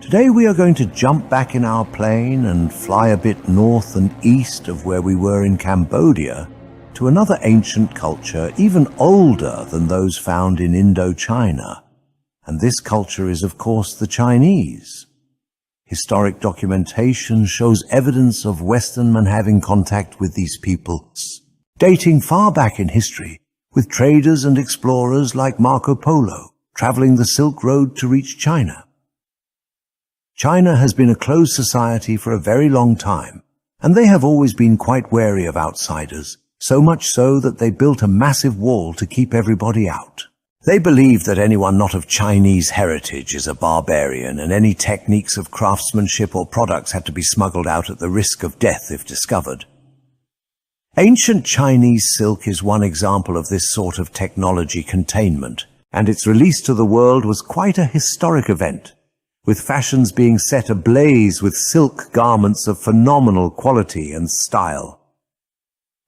Today we are going to jump back in our plane and fly a bit north and east of where we were in Cambodia to another ancient culture even older than those found in Indochina. And this culture is, of course, the Chinese. Historic documentation shows evidence of Western men having contact with these peoples, dating far back in history, with traders and explorers like Marco Polo traveling the Silk Road to reach China. China has been a closed society for a very long time, and they have always been quite wary of outsiders, so much so that they built a massive wall to keep everybody out. They believe that anyone not of Chinese heritage is a barbarian, and any techniques of craftsmanship or products had to be smuggled out at the risk of death if discovered. Ancient Chinese silk is one example of this sort of technology containment, and its release to the world was quite a historic event, with fashions being set ablaze with silk garments of phenomenal quality and style.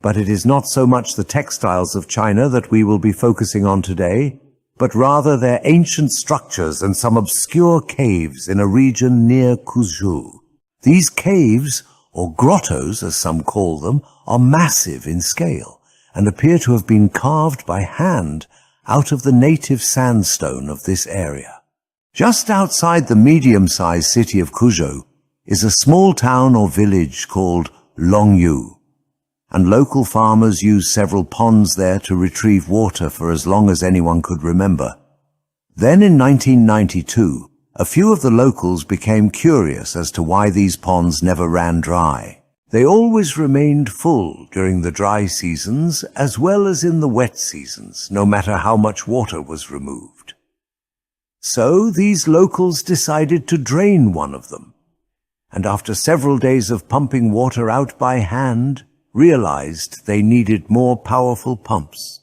But it is not so much the textiles of China that we will be focusing on today, but rather their ancient structures and some obscure caves in a region near Kuzhou. These caves, or grottos as some call them, are massive in scale and appear to have been carved by hand out of the native sandstone of this area. Just outside the medium-sized city of Kuzhou is a small town or village called Longyou, and local farmers use several ponds there to retrieve water for as long as anyone could remember. Then in 1992, a few of the locals became curious as to why these ponds never ran dry. They always remained full during the dry seasons as well as in the wet seasons, no matter how much water was removed. So these locals decided to drain one of them, and after several days of pumping water out by hand, realized they needed more powerful pumps.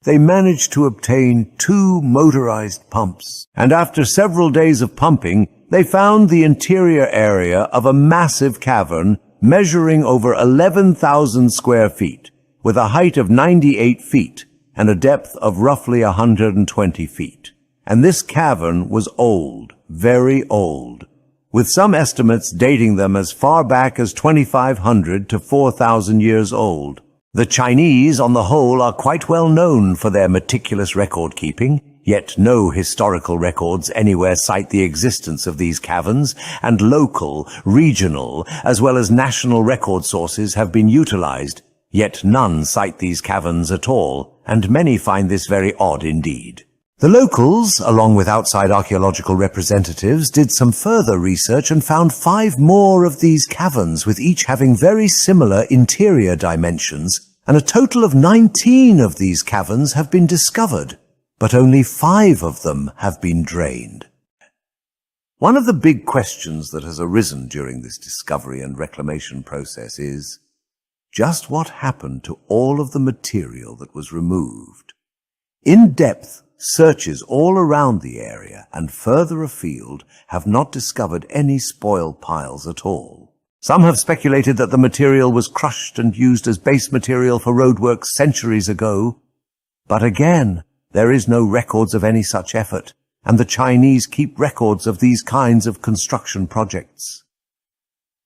They managed to obtain 2 motorized pumps, and after several days of pumping, they found the interior area of a massive cavern measuring over 11,000 square feet, with a height of 98 feet and a depth of roughly 120 feet. And this cavern was old, very old, with some estimates dating them as far back as 2,500 to 4,000 years old. The Chinese, on the whole, are quite well known for their meticulous record-keeping, yet no historical records anywhere cite the existence of these caverns, and local, regional, as well as national record sources have been utilized, yet none cite these caverns at all, and many find this very odd indeed. The locals, along with outside archaeological representatives, did some further research and found 5 more of these caverns, with each having very similar interior dimensions, and a total of 19 of these caverns have been discovered, but only 5 of them have been drained. One of the big questions that has arisen during this discovery and reclamation process is, just what happened to all of the material that was removed? In-depth searches all around the area and further afield have not discovered any spoil piles at all. Some have speculated that the material was crushed and used as base material for roadworks centuries ago. But again, there is no records of any such effort, and the Chinese keep records of these kinds of construction projects.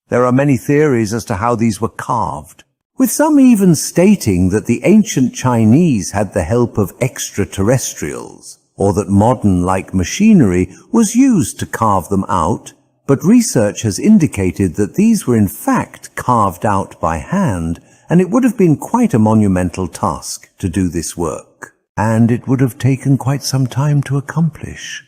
There are many theories as to how these were carved, with some even stating that the ancient Chinese had the help of extraterrestrials, or that modern-like machinery was used to carve them out, but research has indicated that these were in fact carved out by hand, and it would have been quite a monumental task to do this work, and it would have taken quite some time to accomplish.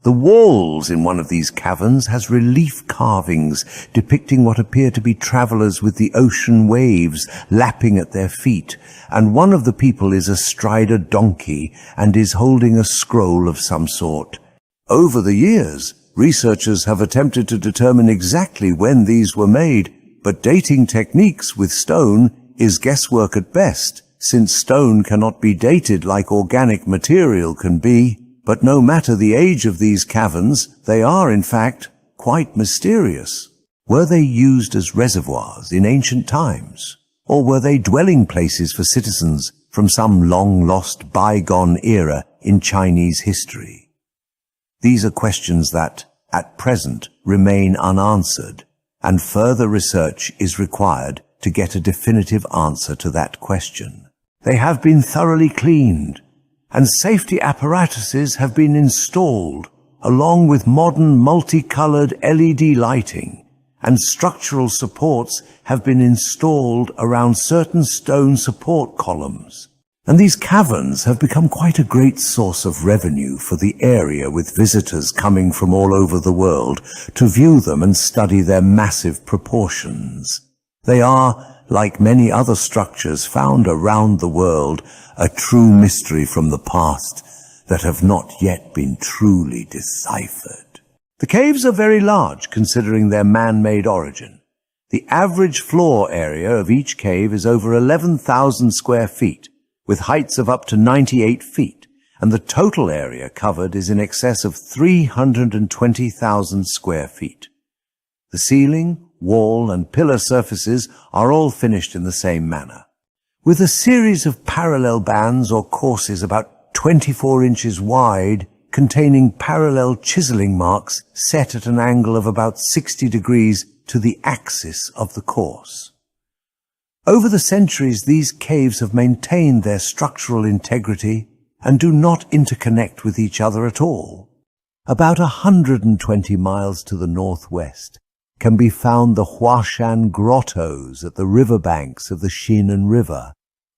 The walls in one of these caverns has relief carvings depicting what appear to be travelers with the ocean waves lapping at their feet, and one of the people is astride a donkey and is holding a scroll of some sort. Over the years, researchers have attempted to determine exactly when these were made, but dating techniques with stone is guesswork at best, since stone cannot be dated like organic material can be. But no matter the age of these caverns, they are, in fact, quite mysterious. Were they used as reservoirs in ancient times? Or were they dwelling places for citizens from some long-lost bygone era in Chinese history? These are questions that, at present, remain unanswered, and further research is required to get a definitive answer to that question. They have been thoroughly cleaned, and safety apparatuses have been installed, along with modern multicolored LED lighting, and structural supports have been installed around certain stone support columns. And these caverns have become quite a great source of revenue for the area, with visitors coming from all over the world to view them and study their massive proportions. They are, like many other structures found around the world, a true mystery from the past that have not yet been truly deciphered. The caves are very large considering their man-made origin. The average floor area of each cave is over 11,000 square feet, with heights of up to 98 feet, and the total area covered is in excess of 320,000 square feet. The ceiling, wall, and pillar surfaces are all finished in the same manner, with a series of parallel bands or courses about 24 inches wide, containing parallel chiseling marks set at an angle of about 60 degrees to the axis of the course. Over the centuries, these caves have maintained their structural integrity and do not interconnect with each other at all. About 120 miles to the northwest can be found the Huashan grottos at the riverbanks of the Shinan River,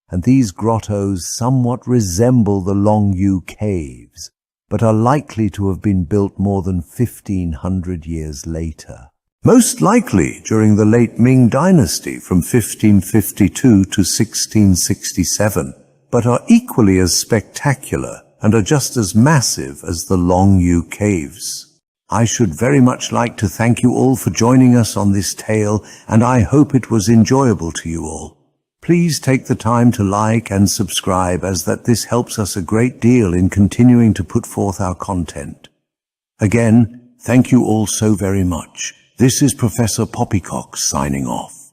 and these grottos somewhat resemble the Longyou caves, but are likely to have been built more than 1,500 years later. Most likely during the late Ming dynasty from 1552 to 1667, but are equally as spectacular and are just as massive as the Longyou caves. I should very much like to thank you all for joining us on this tale, and I hope it was enjoyable to you all. Please take the time to like and subscribe, as this helps us a great deal in continuing to put forth our content. Again, thank you all so very much. This is Professor Poppycock signing off.